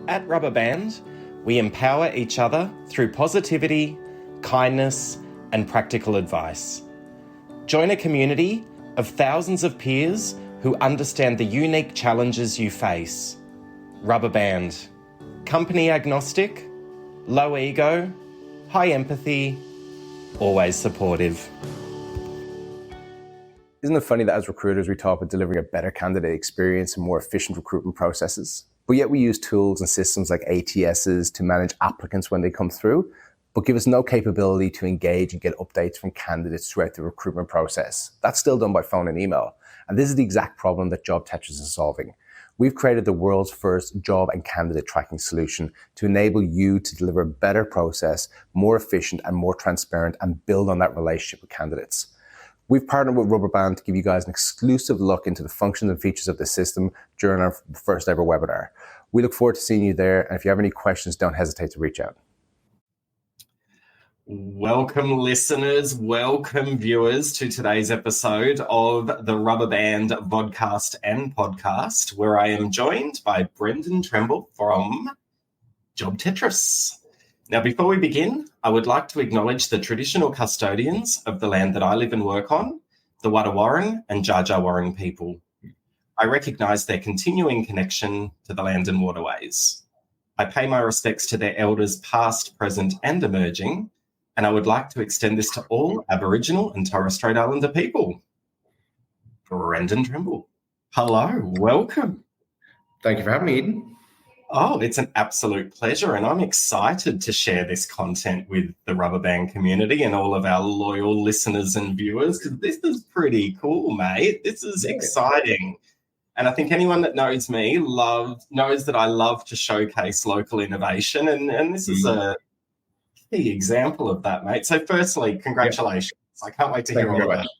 At Rubber Band, we empower each other through positivity, kindness, and practical advice. Join a community of thousands of peers who understand the unique challenges you face. Rubber Band. Company agnostic, low ego, high empathy, always supportive. Isn't it funny that as recruiters we talk about delivering a better candidate experience and more efficient recruitment processes, but yet we use tools and systems like ATSs to manage applicants when they come through, but give us no capability to engage and get updates from candidates throughout the recruitment process. That's still done by phone and email. And this is the exact problem that JobTetris is solving. We've created the world's first job and candidate tracking solution to enable you to deliver a better process, more efficient and more transparent, and build on that relationship with candidates. We've partnered with Rubber Band to give you guys an exclusive look into the functions and features of the system during our first ever webinar. We look forward to seeing you there. And if you have any questions, don't hesitate to reach out. Welcome listeners, welcome viewers to today's episode of the Rubber Band vodcast and podcast, where I am joined by Brendan Tremble from JobTetris. Now, before we begin, I would like to acknowledge the traditional custodians of the land that I live and work on, the Wadawurrung and Dja Dja Wurrung people. I recognise their continuing connection to the land and waterways. I pay my respects to their elders past, present and emerging, and I would like to extend this to all Aboriginal and Torres Strait Islander people. Brendan Tremble. Hello, welcome. Thank you for having me, Eden. Oh, it's an absolute pleasure, and I'm excited to share this content with the Rubber Band community and all of our loyal listeners and viewers, because this is pretty cool, mate. This is exciting. And I think anyone that knows me knows that I love to showcase local innovation, and this is a key example of that, mate. So firstly, congratulations. I can't wait to hear all about it.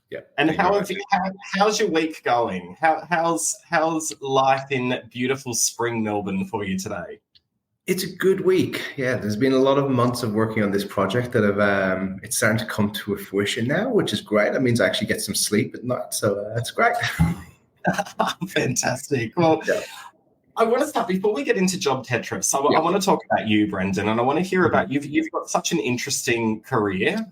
Yeah. And how's your week going? How's life in beautiful spring Melbourne for you today? It's a good week. Yeah, there's been a lot of months of working on this project that have it's starting to come to a fruition now, which is great. That means I actually get some sleep at night, so that's great. Fantastic. Well, I want to start, before we get into JobTetris, I want to talk about you, Brendan, and I want to hear about you've got such an interesting career,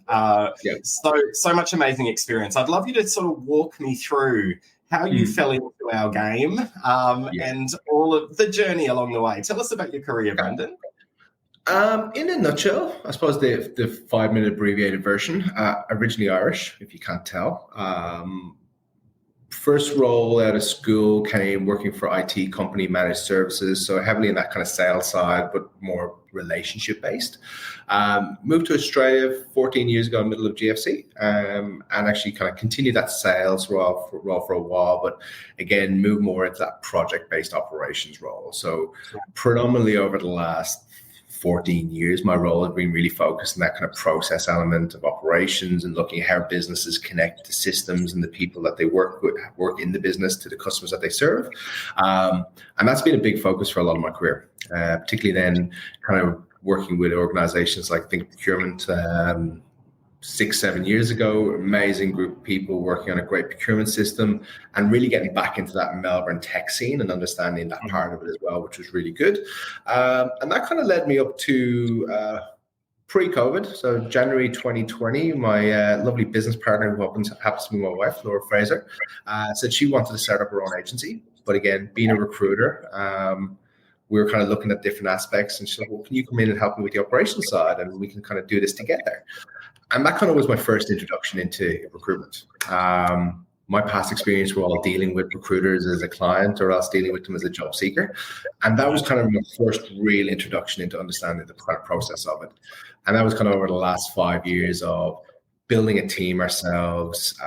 so much amazing experience. I'd love you to sort of walk me through how you fell into our game and all of the journey along the way. Tell us about your career, Brendan. In a nutshell, I suppose the 5-minute abbreviated version, originally Irish, if you can't tell. First role out of school came working for IT company, managed services, so heavily in that kind of sales side, but more relationship based. Moved to Australia 14 years ago in the middle of GFC, and actually kind of continued that sales role for a while, but again, moved more into that project based operations role. So predominantly over the last 14 years, my role has been really focused on that kind of process element of operations and looking at how businesses connect to systems and the people that they work in the business to the customers that they serve. And that's been a big focus for a lot of my career, particularly then kind of working with organizations like Think Procurement 6-7 years ago. Amazing group of people working on a great procurement system and really getting back into that Melbourne tech scene and understanding that part of it as well, which was really good. And that kind of led me up to pre-COVID. So January 2020, my lovely business partner, who happens to be my wife, Laura Fraser, said she wanted to start up her own agency. But again, being a recruiter, we were kind of looking at different aspects, and she said, well, can you come in and help me with the operations side, and we can kind of do this together. And that kind of was my first introduction into recruitment. My past experience were all dealing with recruiters as a client or else dealing with them as a job seeker. And that was kind of my first real introduction into understanding the kind of process of it. And that was kind of over the last 5 years of building a team ourselves,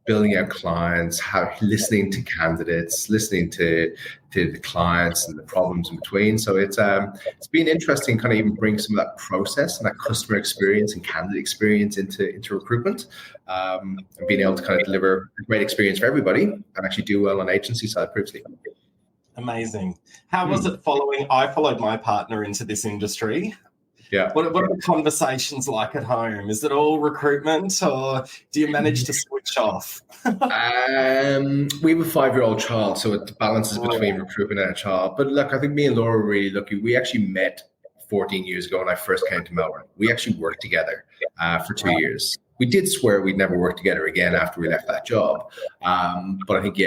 building out clients, listening to candidates, listening to the clients and the problems in between. So it's been interesting kind of even bring some of that process and that customer experience and candidate experience into recruitment, and being able to kind of deliver a great experience for everybody and actually do well on agency side previously. Amazing. How was it I followed my partner into this industry. Yeah. What are the conversations like at home? Is it all recruitment, or do you manage to switch off? We have a 5-year-old child, so it balances between recruitment and a child. But look, I think me and Laura were really lucky. We actually met 14 years ago when I first came to Melbourne. We actually worked together for 2 years. We did swear we'd never work together again after we left that job. But I think,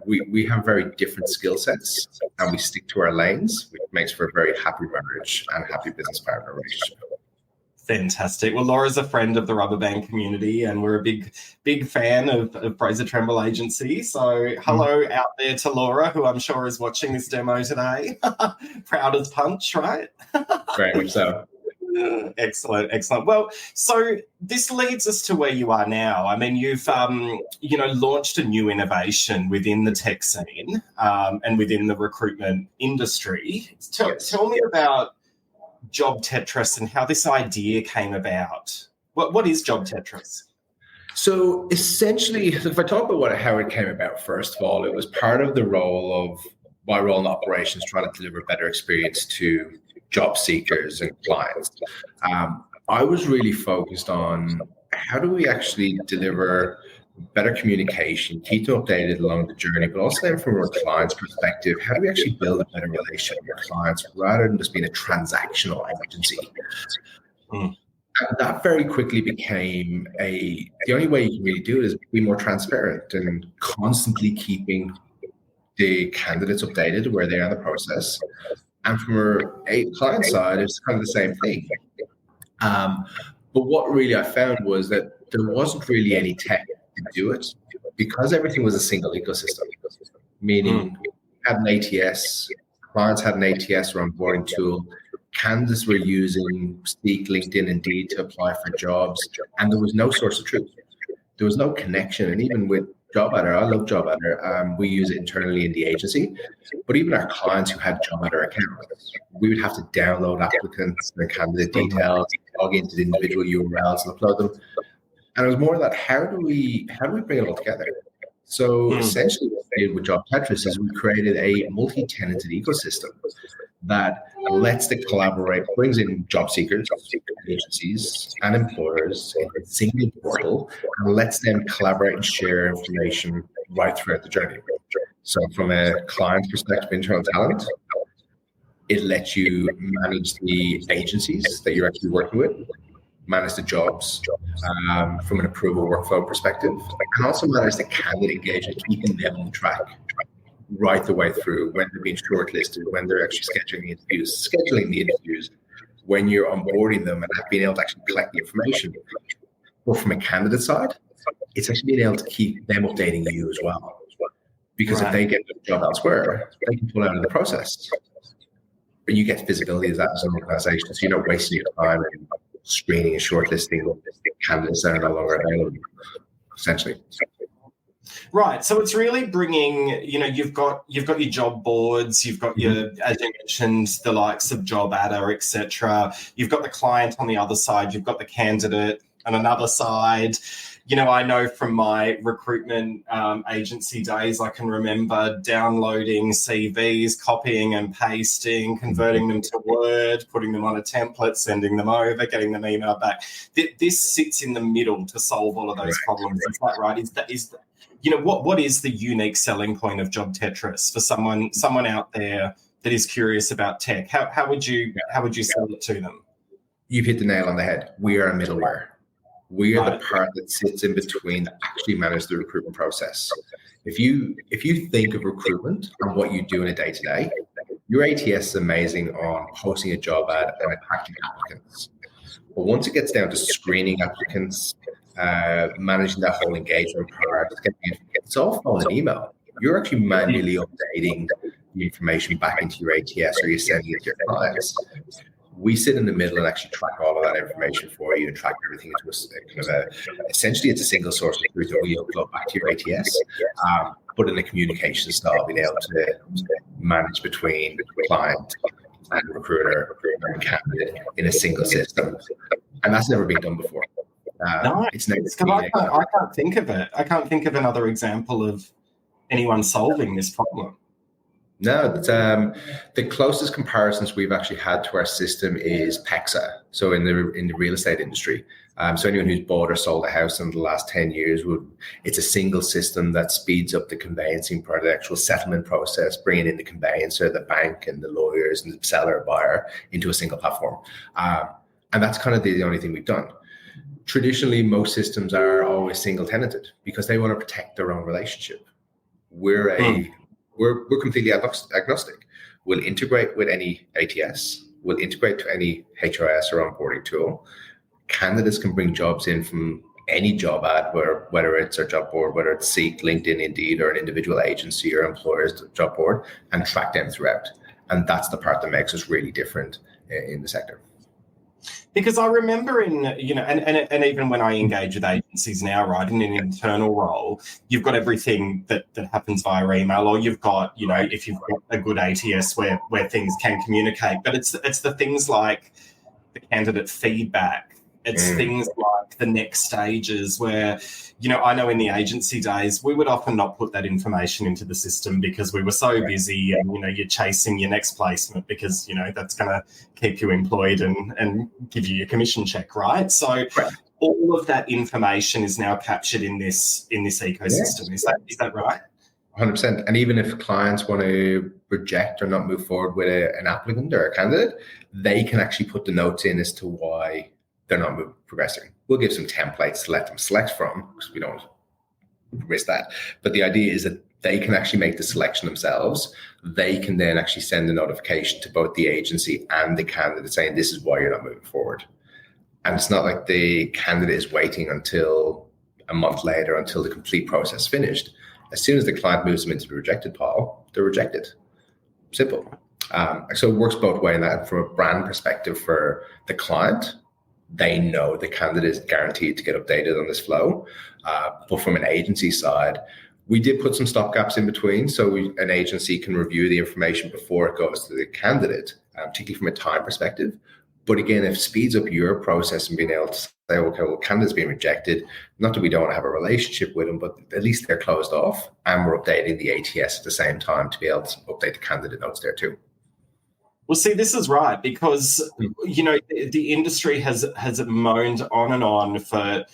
we have very different skill sets and we stick to our lanes, which makes for a very happy marriage and happy business partner relationship. Fantastic. Well, Laura's a friend of the Rubber Band community, and we're a big fan of Fraser Tremble Agency. So hello out there to Laura, who I'm sure is watching this demo today. Proud as punch, right? Very much so. Excellent. Well, so this leads us to where you are now. I mean, you've launched a new innovation within the tech scene and within the recruitment industry. Tell me about JobTetris and how this idea came about. What is JobTetris? So essentially, if I talk about how it came about, first of all, it was part of the role of my role in operations, trying to deliver a better experience to job seekers and clients. I was really focused on how do we actually deliver better communication, keep them updated along the journey, but also then from a client's perspective, how do we actually build a better relationship with our clients rather than just being a transactional agency? And that very quickly became the only way you can really do it is be more transparent and constantly keeping the candidates updated where they are in the process. And from a client side, it's kind of the same thing. But what really I found was that there wasn't really any tech to do it because everything was a single ecosystem, meaning we had an ATS, clients had an ATS or onboarding tool, candidates were using Seek, LinkedIn, Indeed to apply for jobs, and there was no source of truth. There was no connection. And even with JobAdder, I love JobAdder. We use it internally in the agency, but even our clients who had JobAdder accounts, we would have to download applicants, their candidate details, log into the individual URLs and upload them. And it was more that how do we bring it all together? So essentially what we did with JobTetris is we created a multi-tenanted ecosystem that lets the collaborate, brings in job seekers, agencies, and employers in a single portal and lets them collaborate and share information right throughout the journey. So from a client perspective, internal talent, it lets you manage the agencies that you're actually working with, manage the jobs from an approval workflow perspective, and also manage the candidate engagement, keeping them on track right the way through when they're being shortlisted, when they're actually scheduling the interviews, when you're onboarding them and being able to actually collect the information. But from a candidate side, it's actually being able to keep them updating you as well. Because if they get a job elsewhere, they can pull out of the process. But you get visibility as that as an organization, so you're not wasting your time in screening and shortlisting candidates that are no longer available, essentially. Right. So it's really bringing, you've got your job boards, you've got your, as you mentioned, the likes of JobAdder, etc. You've got the client on the other side, you've got the candidate on another side. I know from my recruitment agency days, I can remember downloading CVs, copying and pasting, converting them to Word, putting them on a template, sending them over, getting them emailed back. This sits in the middle to solve all of those problems. Is that right? What is the unique selling point of JobTetris for someone out there that is curious about tech? How would you sell it to them? You've hit the nail on the head. We are a middleware. We are the part that sits in between to actually manage the recruitment process. If you think of recruitment and what you do in a day-to-day, your ATS is amazing on posting a job ad and attracting applicants. But once it gets down to screening applicants, managing that whole engagement part, it's all phone and email. You're actually manually updating the information back into your ATS or you're sending it to your clients. We sit in the middle and actually track all of that information for you and track everything into essentially it's a single source of truth that we upload back to your ATS, but in a communication style, being able to manage between client and recruiter and candidate in a single system. And that's never been done before. Nice. I can't think of it. I can't think of another example of anyone solving this problem. No, that's the closest comparisons we've actually had to our system is PEXA. So in the real estate industry, so anyone who's bought or sold a house in the last 10 years it's a single system that speeds up the conveyancing part of the actual settlement process, bringing in the conveyancer, the bank, and the lawyers, and the seller or buyer into a single platform. And that's kind of the only thing we've done. Traditionally, most systems are always single tenanted because they want to protect their own relationship. We're completely agnostic. We'll integrate with any ATS. We'll integrate to any HRS or onboarding tool. Candidates can bring jobs in from any job ad, whether it's our job board, whether it's Seek, LinkedIn, Indeed, or an individual agency or employer's job board, and track them throughout. And that's the part that makes us really different in the sector. Because I remember and even when I engage with agencies now, right, in an internal role, you've got everything that happens via email, or you've got, if you've got a good ATS where things can communicate, but it's the things like the candidate feedback. It's things like the next stages where, I know in the agency days, we would often not put that information into the system because we were so busy and, you're chasing your next placement because, that's going to keep you employed and give you your commission check, right? So all of that information is now captured in this ecosystem. Yes. Is that right? 100%. And even if clients want to reject or not move forward with an applicant or a candidate, they can actually put the notes in as to why they're not progressing. We'll give some templates to let them select from because we don't risk that. But the idea is that they can actually make the selection themselves. They can then actually send a notification to both the agency and the candidate saying, this is why you're not moving forward. And it's not like the candidate is waiting until a month later until the complete process is finished. As soon as the client moves them into the rejected pile, they're rejected. Simple. So it works both ways. And that from a brand perspective for the client, they know the candidate is guaranteed to get updated on this flow. But from an agency side, we did put some stopgaps in between. So an agency can review the information before it goes to the candidate, particularly from a time perspective. But again, if it speeds up your process and being able to say, okay, well, candidate's being rejected, not that we don't have a relationship with them, but at least they're closed off and we're updating the ATS at the same time to be able to update the candidate notes there too. Well, see, this is right because, the industry has moaned on and on for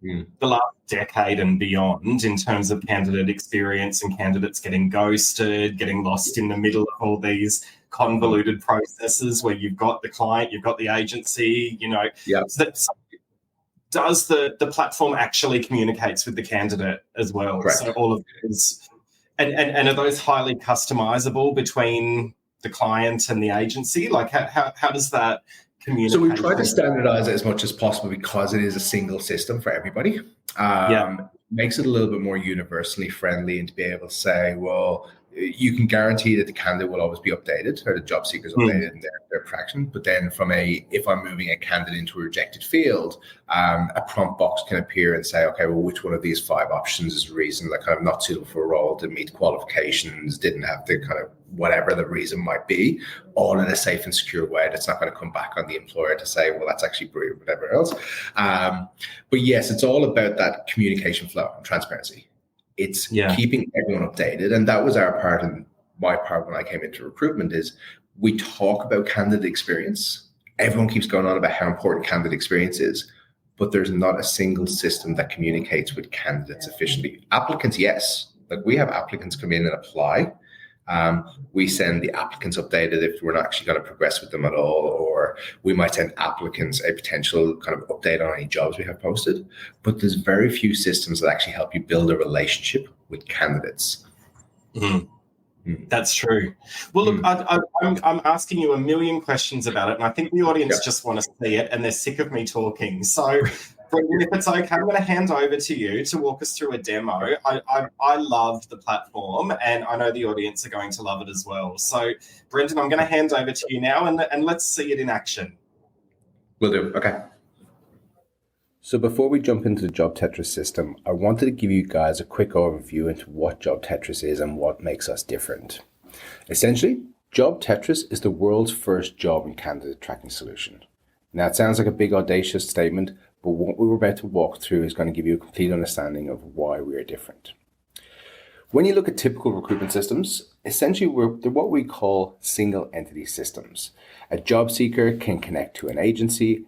the last decade and beyond in terms of candidate experience and candidates getting ghosted, getting lost in the middle of all these convoluted processes where you've got the client, you've got the agency, So does the platform actually communicates with the candidate as well? Correct. So all of those, and are those highly customizable between the client and the agency? Like how does that communicate? So we try to standardize it as much as possible because it is a single system for everybody. Makes it a little bit more universally friendly and to be able to say, well, you can guarantee that the candidate will always be updated or the job seekers updated in their fraction. But then if I'm moving a candidate into a rejected field, a prompt box can appear and say, okay, well, which one of these 5 options is the reason that kind of not suitable for a role, didn't meet qualifications, didn't have the kind of whatever the reason might be, all in a safe and secure way that's not going to come back on the employer to say, well, that's actually Brie or whatever else. But yes, it's all about that communication flow and transparency. It's keeping everyone updated. And that was our part and my part when I came into recruitment is we talk about candidate experience. Everyone keeps going on about how important candidate experience is, but there's not a single system that communicates with candidates efficiently. Applicants, yes. Like we have applicants come in and apply. We send the applicants updated if we're not actually going to progress with them at all, or we might send applicants a potential kind of update on any jobs we have posted. But there's very few systems that actually help you build a relationship with candidates. That's true. Well, look, I'm asking you a million questions about it, and I think the audience just want to see it, and they're sick of me talking. So, Brendan, if it's okay, I'm going to hand over to you to walk us through a demo. I loved the platform, and I know the audience are going to love it as well. So, Brendan, I'm going to hand over to you now, and let's see it in action. Will do. Okay. So before we jump into the JobTetris system, I wanted to give you guys a quick overview into what JobTetris is and what makes us different. Essentially, JobTetris is the world's first job and candidate tracking solution. Now, it sounds like a big audacious statement, but what we were about to walk through is going to give you a complete understanding of why we are different. When you look at typical recruitment systems, essentially they're what we call single entity systems. A job seeker can connect to an agency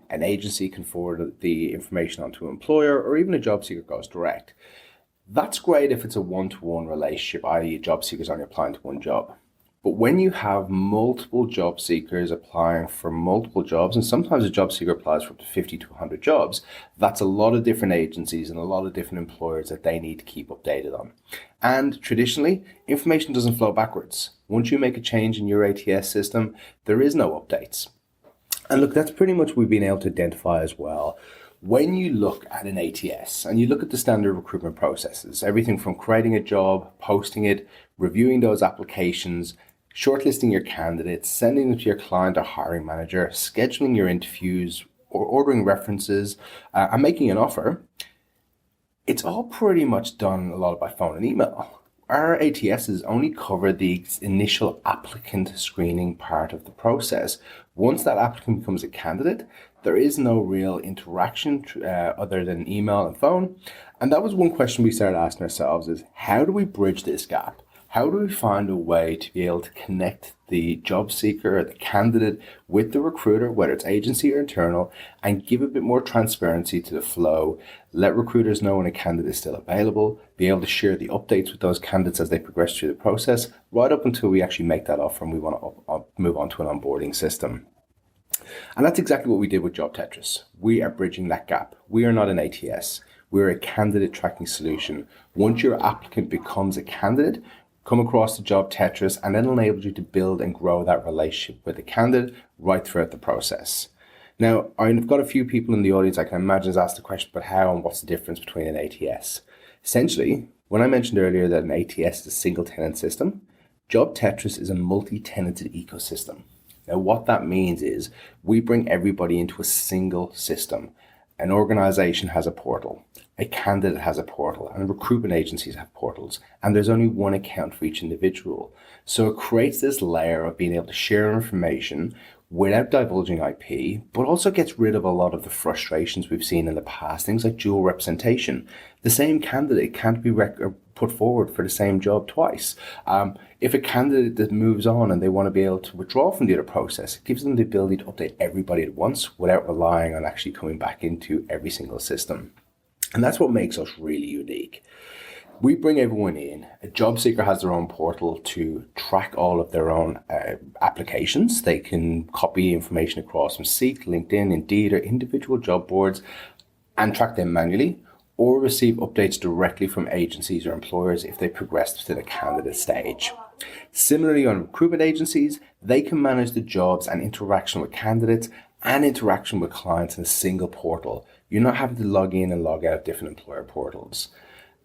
can forward the information onto an employer, or even a job seeker goes direct. That's great if it's a one-to-one relationship, i.e. a job seeker's only applying to one job. But when you have multiple job seekers applying for multiple jobs, and sometimes a job seeker applies for up to 50 to 100 jobs, that's a lot of different agencies and a lot of different employers that they need to keep updated on. And traditionally, information doesn't flow backwards. Once you make a change in your ATS system, there is no updates. And look, that's pretty much what we've been able to identify as well. When you look at an ATS and you look at the standard recruitment processes, everything from creating a job, posting it, reviewing those applications, shortlisting your candidates, sending them to your client or hiring manager, scheduling your interviews or ordering references, and making an offer, it's all pretty much done a lot by phone and email. Our ATSs only cover the initial applicant screening part of the process. Once that applicant becomes a candidate, there is no real interaction other than email and phone. And that was one question we started asking ourselves is, how do we bridge this gap? How do we find a way to be able to connect the job seeker or the candidate with the recruiter, whether it's agency or internal, and give a bit more transparency to the flow, let recruiters know when a candidate is still available, be able to share the updates with those candidates as they progress through the process, right up until we actually make that offer and we want to move on to an onboarding system. And that's exactly what we did with JobTetris. We are bridging that gap. We are not an ATS. We're a candidate tracking solution. Once your applicant becomes a candidate, come across the JobTetris, and then enables you to build and grow that relationship with the candidate right throughout the process. Now, I've got a few people in the audience I can imagine has asked the question, but how and what's the difference between an ATS? Essentially, when I mentioned earlier that an ATS is a single tenant system, JobTetris is a multi-tenanted ecosystem. Now, what that means is we bring everybody into a single system. An organization has a portal, a candidate has a portal, and recruitment agencies have portals, and there's only one account for each individual. So it creates this layer of being able to share information without divulging IP, but also gets rid of a lot of the frustrations we've seen in the past, things like dual representation. The same candidate can't be put forward for the same job twice. If a candidate that moves on and they want to be able to withdraw from the other process, it gives them the ability to update everybody at once without relying on actually coming back into every single system. And that's what makes us really unique. We bring everyone in. A job seeker has their own portal to track all of their own applications. They can copy information across from Seek, LinkedIn, Indeed, or individual job boards and track them manually, or receive updates directly from agencies or employers if they progress to the candidate stage. Similarly, on recruitment agencies, they can manage the jobs and interaction with candidates and interaction with clients in a single portal. You're not having to log in and log out of different employer portals.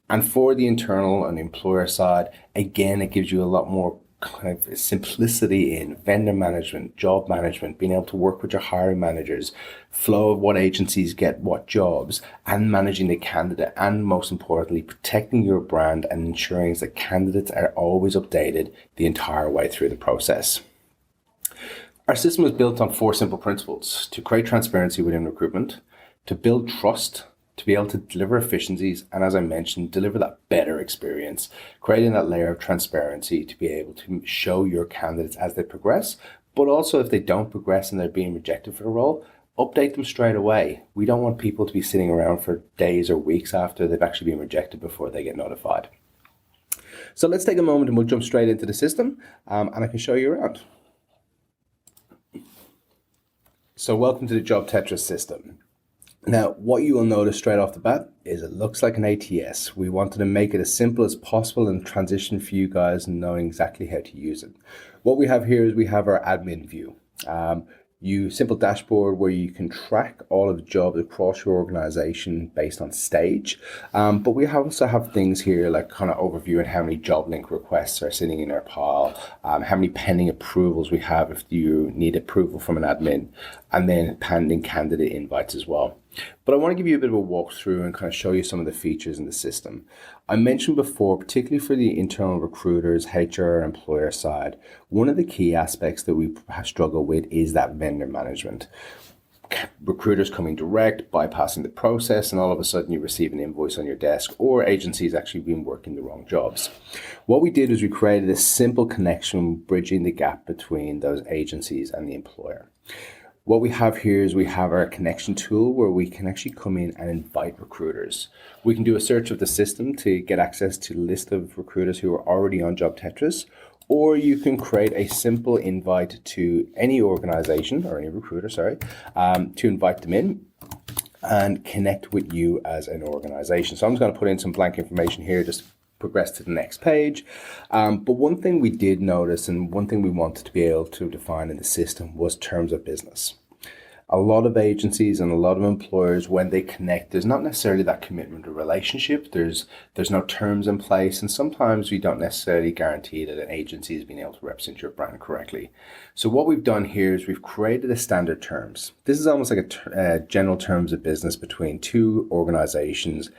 And for the internal and employer side, again, it gives you a lot more kind of simplicity in vendor management, job management, being able to work with your hiring managers, flow of what agencies get what jobs, and managing the candidate, and most importantly, protecting your brand and ensuring that candidates are always updated the entire way through the process. Our system is built on 4 simple principles: to create transparency within recruitment, to build trust, to be able to deliver efficiencies, and as I mentioned, deliver that better experience, creating that layer of transparency to be able to show your candidates as they progress, but also if they don't progress and they're being rejected for the role, update them straight away. We don't want people to be sitting around for days or weeks after they've actually been rejected before they get notified. So let's take a moment and we'll jump straight into the system, and I can show you around. So welcome to the JobTetris system. Now, what you will notice straight off the bat is it looks like an ATS. We wanted to make it as simple as possible and transition for you guys and knowing exactly how to use it. What we have here is we have our admin view. Simple dashboard where you can track all of the jobs across your organization based on stage. But we also have things here like kind of overview and how many job link requests are sitting in our pile, how many pending approvals we have if you need approval from an admin, and then pending candidate invites as well. But I want to give you a bit of a walkthrough and kind of show you some of the features in the system. I mentioned before, particularly for the internal recruiters, HR, employer side, one of the key aspects that we struggle with is that vendor management. recruiters coming direct, bypassing the process, and all of a sudden you receive an invoice on your desk, or agencies actually been working the wrong jobs. What we did is we created a simple connection bridging the gap between those agencies and the employer. What we have here is we have our connection tool where we can actually come in and invite recruiters. We can do a search of the system to get access to the list of recruiters who are already on JobTetris, or you can create a simple invite to any organization or any recruiter, to invite them in and connect with you as an organization. So I'm just going to put in some blank information here, just progress to the next page. But one thing we did notice and one thing we wanted to be able to define in the system was terms of business. A lot of agencies and a lot of employers, when they connect, there's not necessarily that commitment or relationship. There's no terms in place, and sometimes we don't necessarily guarantee that an agency is being able to represent your brand correctly. So what we've done here is we've created a standard terms. This is almost like a general terms of business between two organizations.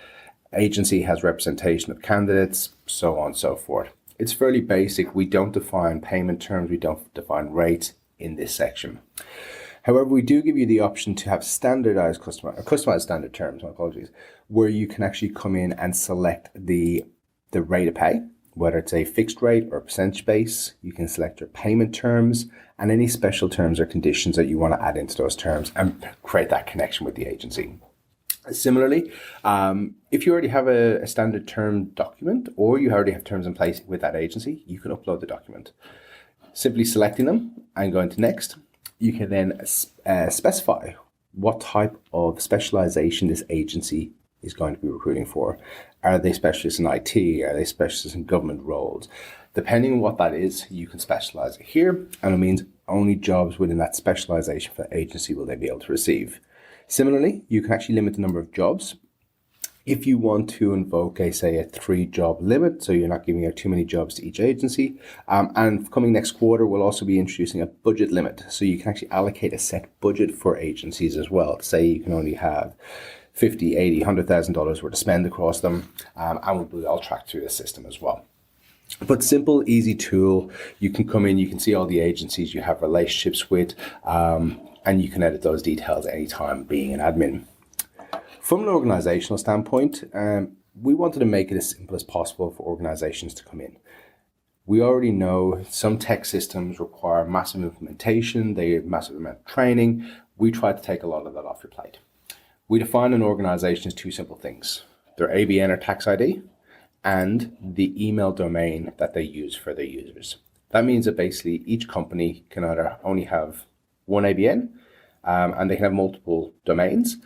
Agency has representation of candidates, so on and so forth. It's fairly basic. We don't define payment terms. We don't define rates in this section. However, we do give you the option to have standardized customized standard terms, where you can actually come in and select the rate of pay, whether it's a fixed rate or percentage base. You can select your payment terms and any special terms or conditions that you want to add into those terms and create that connection with the agency. Similarly, if you already have a standard term document or you already have terms in place with that agency, you can upload the document. Simply selecting them and going to next, you can then specify what type of specialization this agency is going to be recruiting for. Are they specialists in IT? Are they specialists in government roles? Depending on what that is, you can specialize it here, and it means only jobs within that specialization for the agency will they be able to receive. Similarly, you can actually limit the number of jobs. If you want to invoke a 3-job limit, so you're not giving out too many jobs to each agency. And coming next quarter, we'll also be introducing a budget limit. So you can actually allocate a set budget for agencies as well. Say you can only have $50,000, $80,000, $100,000 worth of spend across them. And we'll be all tracked through the system as well. But simple, easy tool. You can come in, you can see all the agencies you have relationships with, and you can edit those details anytime being an admin. From an organizational standpoint, we wanted to make it as simple as possible for organizations to come in. We already know some tech systems require massive implementation, they have massive amount of training. We try to take a lot of that off your plate. We define an organization as 2 simple things: their ABN or tax ID and the email domain that they use for their users. That means that basically each company can either only have one ABN and they can have multiple domains,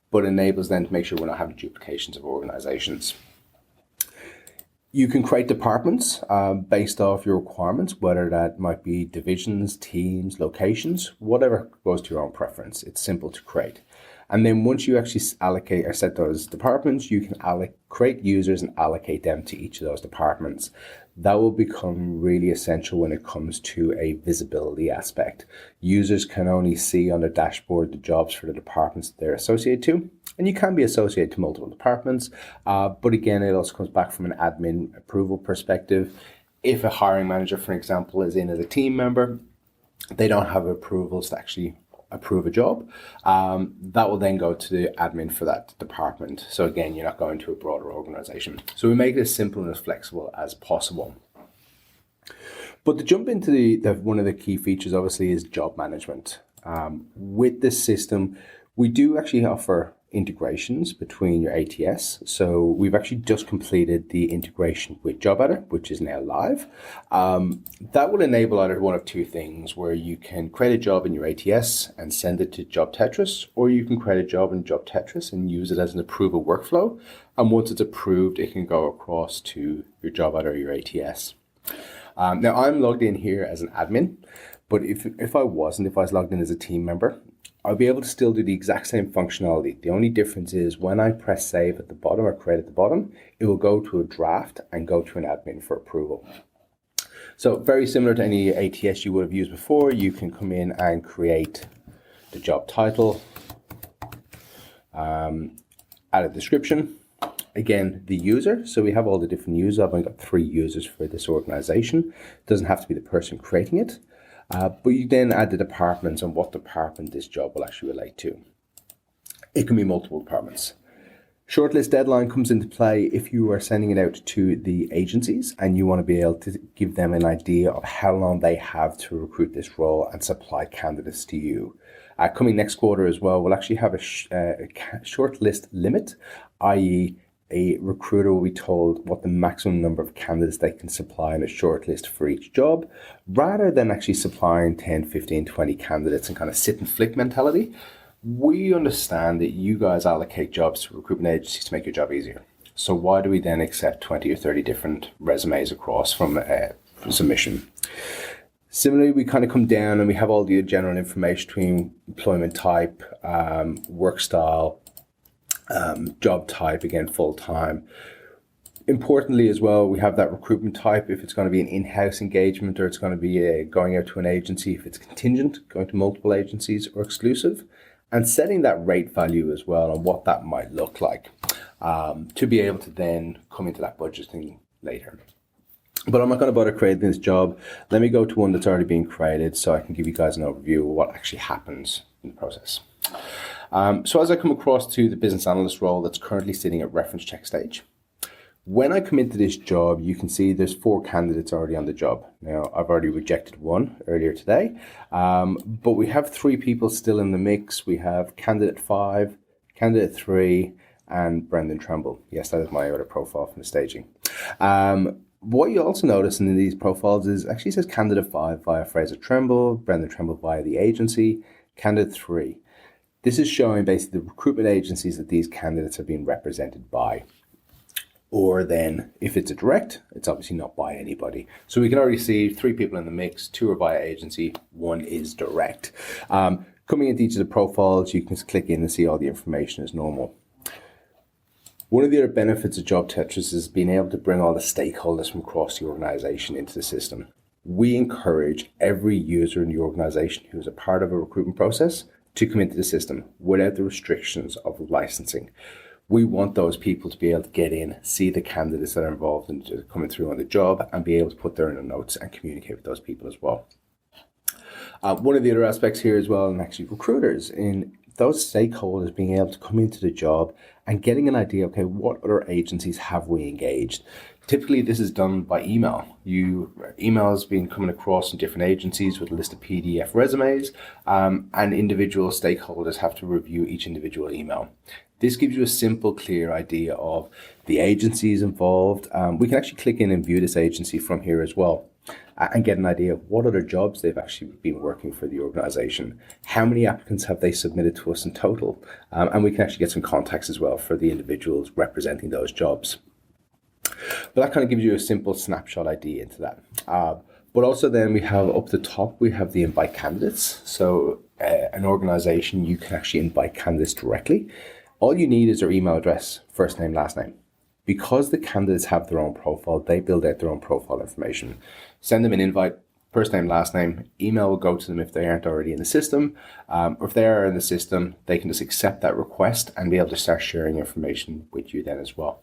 but enables them to make sure we're not having duplications of organizations. You can create departments based off your requirements, whether that might be divisions, teams, locations, whatever goes to your own preference. It's simple to create. And then once you actually allocate or set those departments, you can create users and allocate them to each of those departments. That will become really essential when it comes to a visibility aspect. Users can only see on their dashboard the jobs for the departments they're associated to, and you can be associated to multiple departments. But again, it also comes back from an admin approval perspective. If a hiring manager, for example, is in as a team member, they don't have approvals to actually approve a job, that will then go to the admin for that department. So again, you're not going to a broader organization. So we make it as simple and as flexible as possible. But to jump into one of the key features, obviously, is job management. With this system, we do actually offer integrations between your ATS. So we've actually just completed the integration with Job Editor, which is now live. That will enable either one of 2 things, where you can create a job in your ATS and send it to JobTetris, or you can create a job in JobTetris and use it as an approval workflow. And once it's approved, it can go across to your Job Editor or your ATS. Now I'm logged in here as an admin, but if I was logged in as a team member, I'll be able to still do the exact same functionality. The only difference is when I press save at the bottom or create at the bottom, it will go to a draft and go to an admin for approval. So very similar to any ATS you would have used before, you can come in and create the job title, add a description. Again, the user. So we have all the different users. I've only got 3 users for this organization. It doesn't have to be the person creating it. But you then add the departments and what department this job will actually relate to. It can be multiple departments. Shortlist deadline comes into play if you are sending it out to the agencies and you want to be able to give them an idea of how long they have to recruit this role and supply candidates to you. Coming next quarter as well, we'll actually have a shortlist limit, i.e. a recruiter will be told what the maximum number of candidates they can supply in a shortlist for each job, rather than actually supplying 10, 15, 20 candidates and kind of sit and flick mentality. We understand that you guys allocate jobs to recruitment agencies to make your job easier. So why do we then accept 20 or 30 different resumes across from submission? Similarly, we kind of come down and we have all the general information between employment type, work style, job type, again, full-time. Importantly as well, we have that recruitment type, if it's going to be an in-house engagement or it's going to be going out to an agency, if it's contingent, going to multiple agencies or exclusive, and setting that rate value as well and what that might look like to be able to then come into that budgeting later. But I'm not going to bother creating this job. Let me go to one that's already been created so I can give you guys an overview of what actually happens in the process. So as I come across to the business analyst role that's currently sitting at reference check stage, when I come into this job, you can see there's 4 candidates already on the job. Now, I've already rejected one earlier today, but we have 3 people still in the mix. We have candidate 5, candidate 3, and Brendan Tremble. Yes, that is my other profile from the staging. What you also notice in these profiles is actually says candidate 5 via Fraser Tremble, Brendan Tremble via the agency, candidate 3. This is showing basically the recruitment agencies that these candidates are being represented by. Or then if it's a direct, it's obviously not by anybody. So we can already see 3 people in the mix, 2 are via agency, 1 is direct. Coming into each of the profiles, you can just click in and see all the information as normal. One of the other benefits of JobTetris is being able to bring all the stakeholders from across the organization into the system. We encourage every user in the organization who is a part of a recruitment process to come into the system without the restrictions of licensing. We want those people to be able to get in, see the candidates that are involved in coming through on the job and be able to put their own notes and communicate with those people as well. One of the other aspects here as well, and actually recruiters, in those stakeholders being able to come into the job and getting an idea, okay, what other agencies have we engaged? Typically, this is done by email. Emails being coming across from different agencies with a list of PDF resumes, and individual stakeholders have to review each individual email. This gives you a simple, clear idea of the agencies involved. We can actually click in and view this agency from here as well and get an idea of what other jobs they've actually been working for the organization. How many applicants have they submitted to us in total? And we can actually get some contacts as well for the individuals representing those jobs. But that kind of gives you a simple snapshot idea into that. But also then we have up the top, we have the invite candidates. So an organization, you can actually invite candidates directly. All you need is their email address, first name, last name. Because the candidates have their own profile, they build out their own profile information. Send them an invite, first name, last name. Email will go to them if they aren't already in the system. Or if they are in the system, they can just accept that request and be able to start sharing information with you then as well.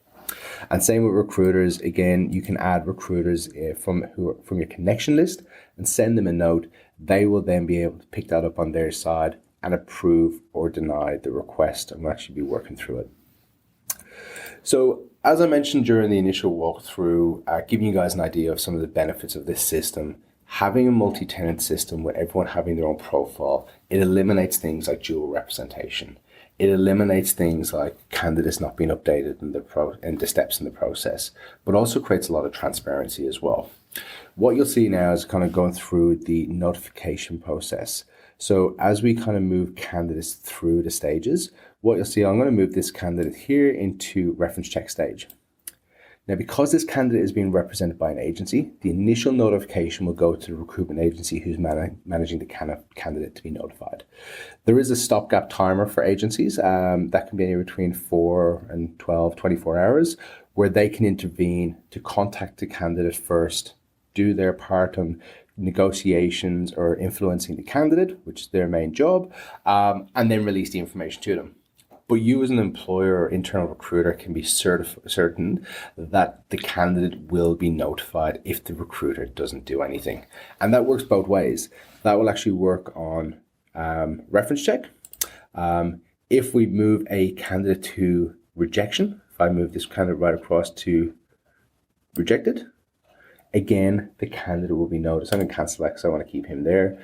And same with recruiters. Again, you can add recruiters from your connection list and send them a note. They will then be able to pick that up on their side and approve or deny the request, and we'll actually be working through it. So as I mentioned during the initial walkthrough, giving you guys an idea of some of the benefits of this system, having a multi-tenant system where everyone having their own profile, it eliminates things like dual representation. It eliminates things like candidates not being updated in the steps in the process, but also creates a lot of transparency as well. What you'll see now is kind of going through the notification process. So as we kind of move candidates through the stages, what you'll see, I'm going to move this candidate here into reference check stage. Now, because this candidate is being represented by an agency, the initial notification will go to the recruitment agency who's managing the candidate to be notified. There is a stopgap timer for agencies that can be anywhere between 4 and 12, 24 hours, where they can intervene to contact the candidate first, do their part on negotiations or influencing the candidate, which is their main job, and then release the information to them. But you as an employer or internal recruiter can be certain that the candidate will be notified if the recruiter doesn't do anything. And that works both ways. That will actually work on reference check. If we move a candidate to rejection, if I move this candidate right across to rejected, again, the candidate will be noticed. I'm going to cancel that because I want to keep him there.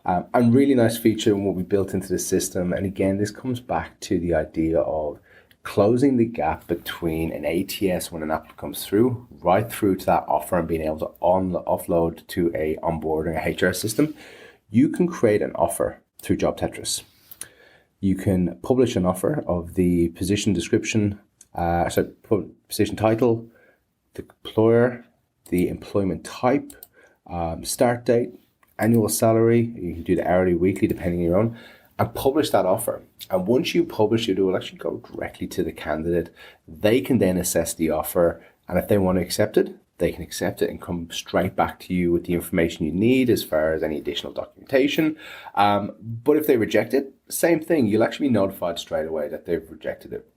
And really nice feature and what we built into the system. And again, this comes back to the idea of closing the gap between an ATS when an app comes through, right through to that offer and being able to offload to a onboarding, a HR system. You can create an offer through JobTetris. You can publish an offer of the position description, position title, the employer, the employment type, start date, annual salary. You can do the hourly, weekly, depending on your own, and publish that offer. And once you publish it, it will actually go directly to the candidate. They can then assess the offer, and if they want to accept it, they can accept it and come straight back to you with the information you need as far as any additional documentation. But if they reject it, same thing. You'll actually be notified straight away that they've rejected it.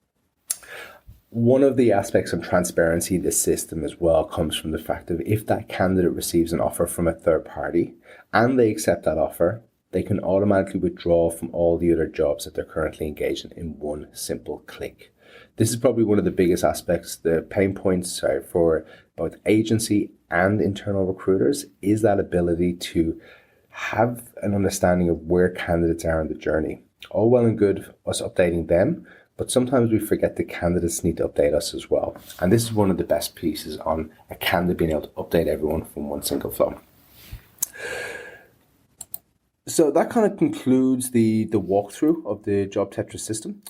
One of the aspects of transparency in this system as well comes from the fact that if that candidate receives an offer from a third party and they accept that offer, they can automatically withdraw from all the other jobs that they're currently engaged in one simple click. This is probably one of the biggest aspects, the pain points for both agency and internal recruiters, is that ability to have an understanding of where candidates are in the journey. All well and good us updating them, but sometimes we forget the candidates need to update us as well. And this is one of the best pieces on a candidate being able to update everyone from one single flow. So that kind of concludes the walkthrough of the JobTetris system.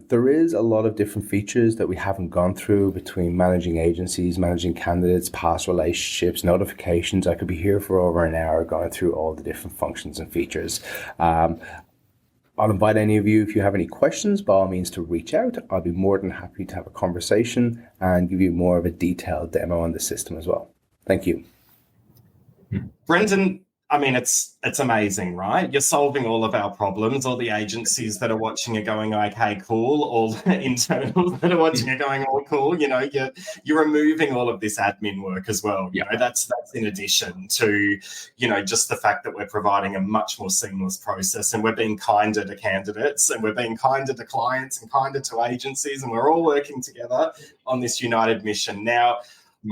There is a lot of different features that we haven't gone through between managing agencies, managing candidates, past relationships, notifications. I could be here for over an hour going through all the different functions and features. I'll invite any of you, if you have any questions, by all means to reach out. I'll be more than happy to have a conversation and give you more of a detailed demo on the system as well. Thank you. Brendan, I mean, it's amazing, right? You're solving all of our problems. All the agencies that are watching are going, okay, cool. All the internals that are watching are going, oh, cool. You know, you're removing all of this admin work as well. You know, that's in addition to, you know, just the fact that we're providing a much more seamless process, and we're being kinder to candidates, and we're being kinder to clients and kinder to agencies, and we're all working together on this united mission. Now,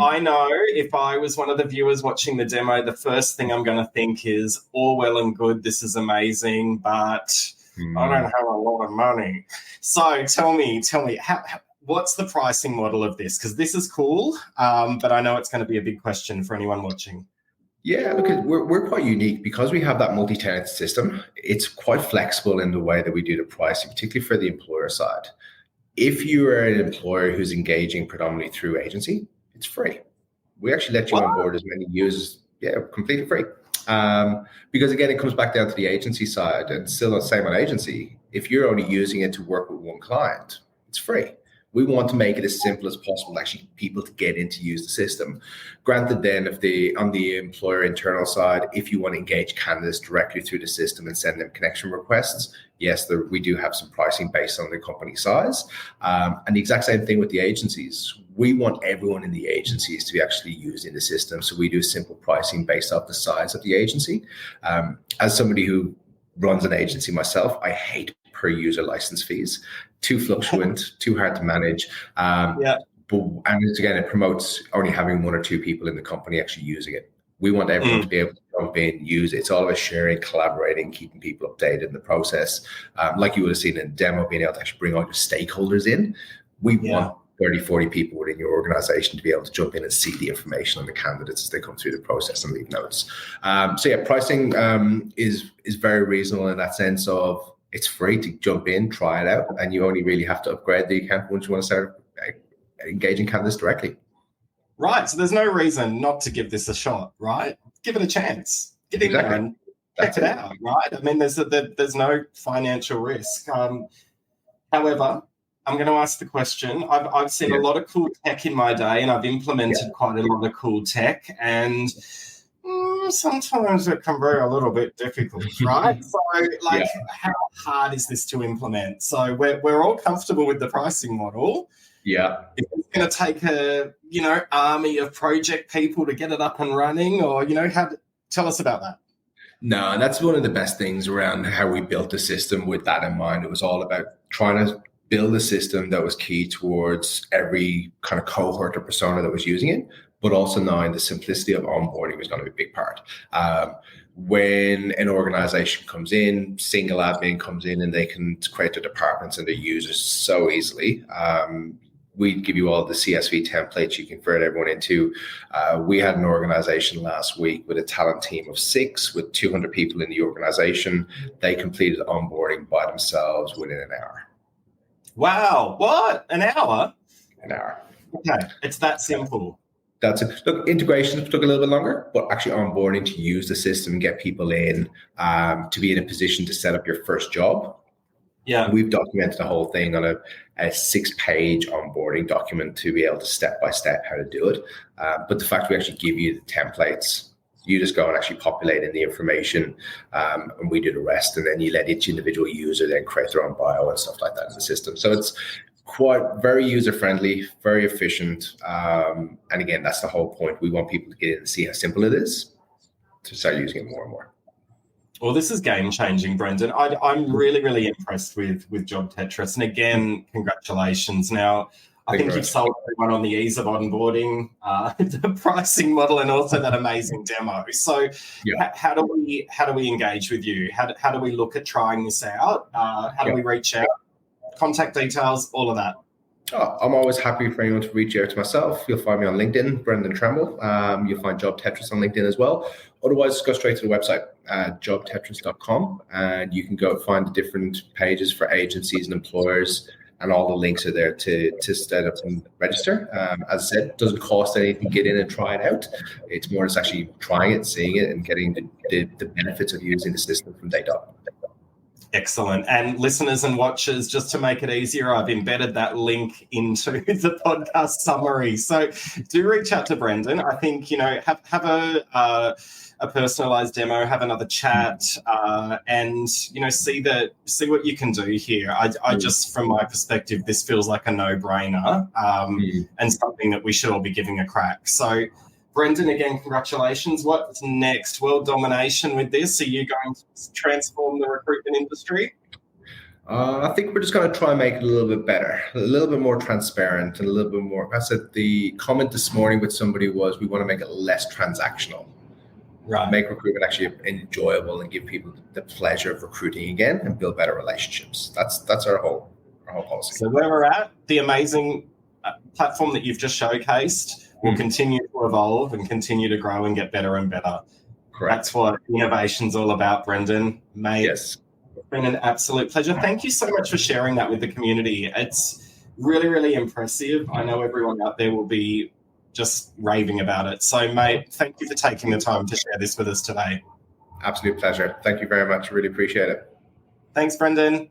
I know if I was one of the viewers watching the demo, the first thing I'm going to think is, all well and good, this is amazing, but I don't have a lot of money. So tell me, what's the pricing model of this? Because this is cool, but I know it's going to be a big question for anyone watching. Yeah, look, we're quite unique because we have that multi-tenant system. It's quite flexible in the way that we do the pricing, particularly for the employer side. If you are an employer who's engaging predominantly through agency, it's free. We actually let you on board as many users, completely free. Because again, it comes back down to the agency side, and still the same on agency. If you're only using it to work with one client, it's free. We want to make it as simple as possible, actually, people to get in to use the system. Granted, then, on the employer internal side, if you want to engage candidates directly through the system and send them connection requests, yes, we do have some pricing based on the company size. And the exact same thing with the agencies. We want everyone in the agencies to be actually using the system. So we do simple pricing based off the size of the agency. As somebody who runs an agency myself, I hate per user license fees. Too fluctuant, too hard to manage. And again, it promotes only having one or two people in the company actually using it. We want everyone to be able to jump in, use it. It's all about sharing, collaborating, keeping people updated in the process. Like you would have seen in the demo, being able to actually bring all your stakeholders in. We want 30, 40 people within your organization to be able to jump in and see the information on the candidates as they come through the process and leave notes. Pricing is very reasonable in that sense of it's free to jump in, try it out, and you only really have to upgrade the account once you want to start engaging candidates directly. Right. So there's no reason not to give this a shot, right? Give it a chance. Get in there and check it out, right? I mean, there's no financial risk. However, I'm going to ask the question. I've seen a lot of cool tech in my day, and I've implemented quite a lot of cool tech, and sometimes it can be a little bit difficult, right? So, how hard is this to implement? So we're all comfortable with the pricing model. Yeah. It's going to take a, army of project people to get it up and running, or, tell us about that. No, and that's one of the best things around how we built the system with that in mind. It was all about trying to build a system that was key towards every kind of cohort or persona that was using it, but also knowing the simplicity of onboarding was going to be a big part. When an organization comes in, single admin comes in and they can create their departments and their users so easily. We give you all the CSV templates you can convert everyone into. We had an organization last week with a talent team of 6 with 200 people in the organization. They completed onboarding by themselves within an hour. Wow. What? An hour? An hour. Okay. It's that simple. That's it. Look, integrations took a little bit longer, but actually onboarding to use the system and get people in to be in a position to set up your first job. Yeah. We've documented the whole thing on a 6-page onboarding document to be able to step-by-step how to do it. But the fact we actually give you the templates, you just go and actually populate in the information and we do the rest. And then you let each individual user then create their own bio and stuff like that in the system. So it's quite very user-friendly, very efficient. And again, that's the whole point. We want people to get in and see how simple it is to start using it more and more. Well, this is game-changing, Brendan. I'm really, really impressed with JobTetris. And again, congratulations. Now, I think you've sold everyone on the ease of onboarding, the pricing model, and also that amazing demo. So how do we engage with you? How do we look at trying this out? How do we reach out? Contact details, all of that. Oh, I'm always happy for anyone to reach out to myself. You'll find me on LinkedIn, Brendan Tremble. You'll find JobTetris on LinkedIn as well. Otherwise, just go straight to the website, JobTetris.com, and you can go find the different pages for agencies and employers, and all the links are there to set up and register. As I said, it doesn't cost anything to get in and try it out. It's more just actually trying it, seeing it, and getting the benefits of using the system from day dot. Excellent. And listeners and watchers, just to make it easier, I've embedded that link into the podcast summary. So do reach out to Brendan. I think, have a personalized demo, have another chat, and, see what you can do here. I just, from my perspective, this feels like a no-brainer and something that we should all be giving a crack. So Brendan, again, congratulations. What's next? World domination with this? Are you going to transform the recruitment industry? I think we're just going to try and make it a little bit better, a little bit more transparent, and a little bit more. I said the comment this morning with somebody was we want to make it less transactional. Right. Make recruitment actually enjoyable and give people the pleasure of recruiting again and build better relationships. That's our whole policy. So where we're at, the amazing platform that you've just showcased will continue to evolve and continue to grow and get better and better. Correct. That's what innovation's all about, Brendan. Mate, yes. It's been an absolute pleasure. Thank you so much for sharing that with the community. It's really, really impressive. I know everyone out there will be just raving about it. So, mate, thank you for taking the time to share this with us today. Absolute pleasure. Thank you very much. Really appreciate it. Thanks, Brendan.